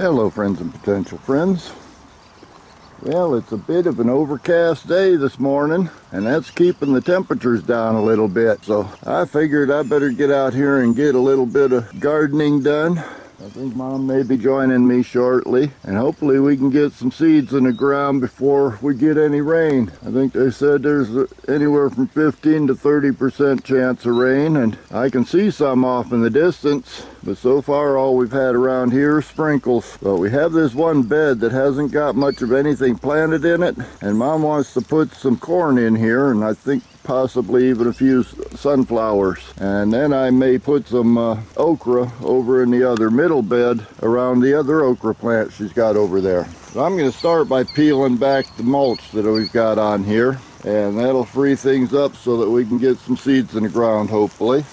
Hello friends and potential friends. Well, it's a bit of an overcast day this morning, and that's keeping the temperatures down a little bit. So I figured I better get out here and get a little bit of gardening done. I think Mom may be joining me shortly, and hopefully we can get some seeds in the ground before we get any rain. I think they said there's anywhere from 15 to 30% chance of rain, and I can see some off in the distance, but so far all we've had around here is sprinkles. But we have this one bed that hasn't got much of anything planted in it, and Mom wants to put some corn in here, and I think possibly even a few sunflowers. And then I may put some okra over in the other middle bed around the other okra plant she's got over there. So I'm going to start by peeling back the mulch that we've got on here, and that'll free things up so that we can get some seeds in the ground, hopefully.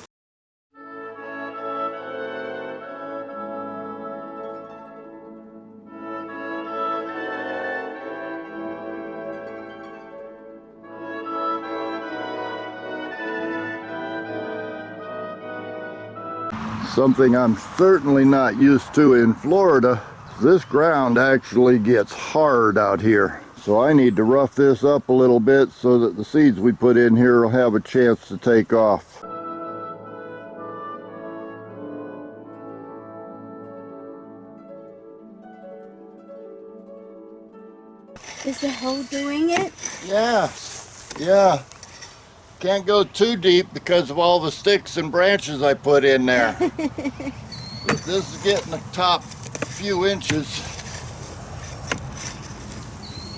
Something I'm certainly not used to in Florida. This ground actually gets hard out here. So I need to rough this up a little bit so that the seeds we put in here will have a chance to take off. Is the hoe doing it? Yeah. Can't go too deep because of all the sticks and branches I put in there. But this is getting the top few inches.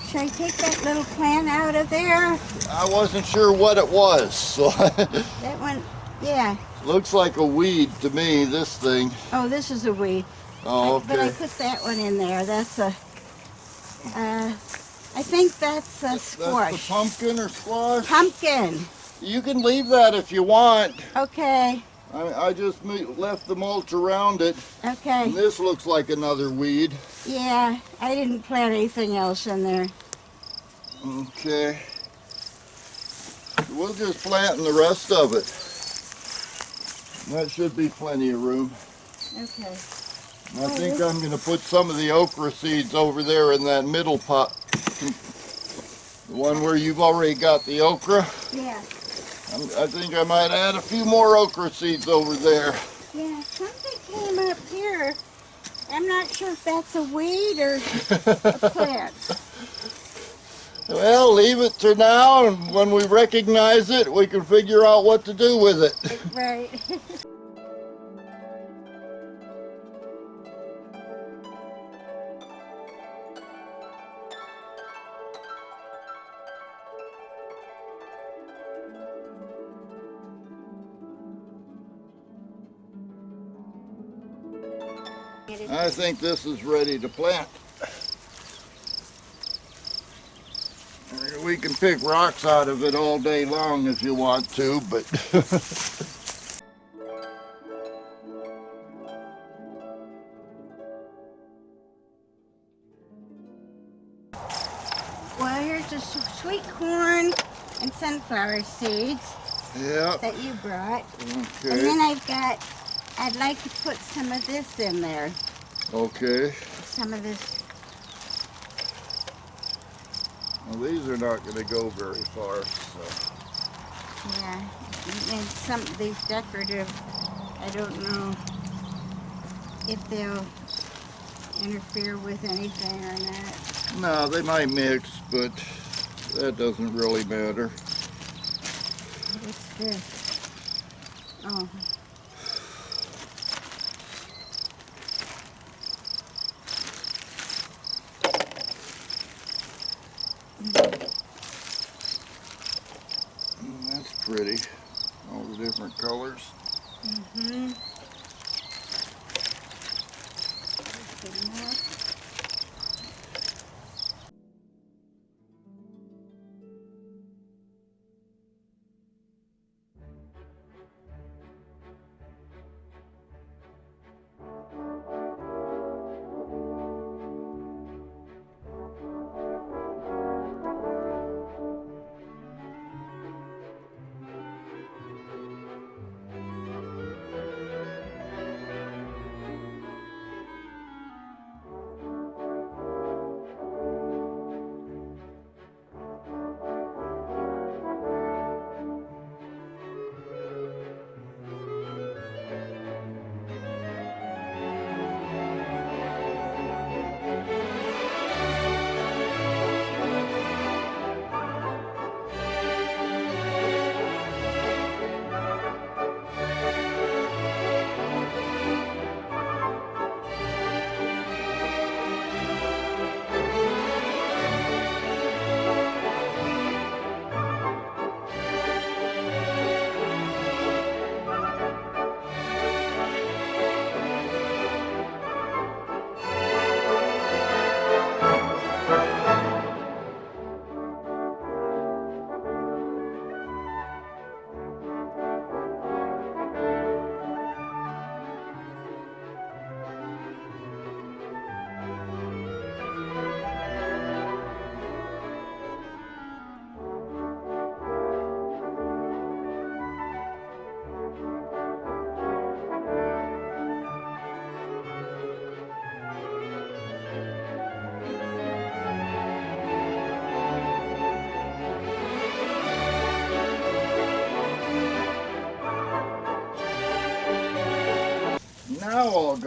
Should I take that little plant out of there? I wasn't sure what it was, so That one, yeah. looks like a weed to me, this thing. Oh, this is a weed. Oh, okay. But I put that one in there. That's a, I think that's a squash. That's the pumpkin or squash? Pumpkin. You can leave that if you want. Okay. I just left the mulch around it. Okay. And this looks like another weed. Yeah, I didn't plant anything else in there. Okay. We'll just plant in the rest of it. That should be plenty of room. Okay. And I think I'm going to put some of the okra seeds over there in that middle pot. The one where you've already got the okra. Yeah. I think I might add a few more okra seeds over there. Yeah, something came up here. I'm not sure if that's a weed or a plant. Well, leave it to now, and when we recognize it, we can figure out what to do with it. Right. I think this is ready to plant. We can pick rocks out of it all day long if you want to, but Well, here's the sweet corn and sunflower seeds that you brought. Okay. And then I'd like to put some of this in there. Okay. Some of this. Well, these are not going to go very far, so. Yeah, and some of these decorative, I don't know if they'll interfere with anything or not. No, they might mix, but that doesn't really matter. What's this? Oh. That's pretty. All the different colors. Mm-hmm. Good enough.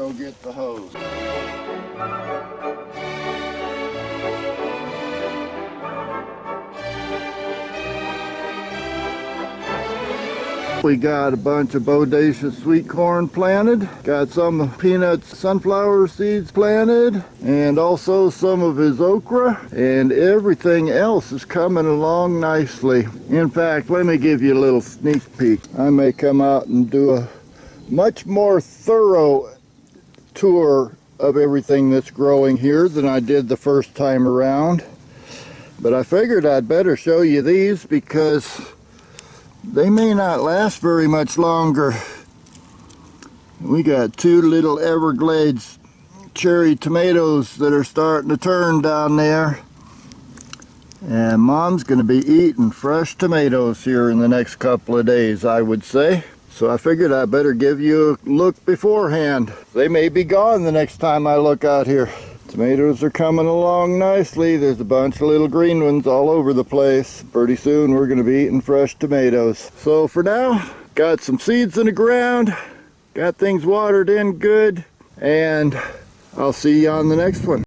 go get the hose. We got a bunch of bodacious sweet corn planted, got some peanuts, sunflower seeds planted, and also some of his okra, and everything else is coming along nicely. In fact, let me give you a little sneak peek. I may come out and do a much more thorough tour of everything that's growing here than I did the first time around. But I figured I'd better show you these because they may not last very much longer. We got two little Everglades cherry tomatoes that are starting to turn down there. And Mom's going to be eating fresh tomatoes here in the next couple of days, I would say. So I figured I better give you a look beforehand. They may be gone the next time I look out here. Tomatoes are coming along nicely. There's a bunch of little green ones all over the place. Pretty soon we're going to be eating fresh tomatoes. So for now, got some seeds in the ground, got things watered in good, and I'll see you on the next one.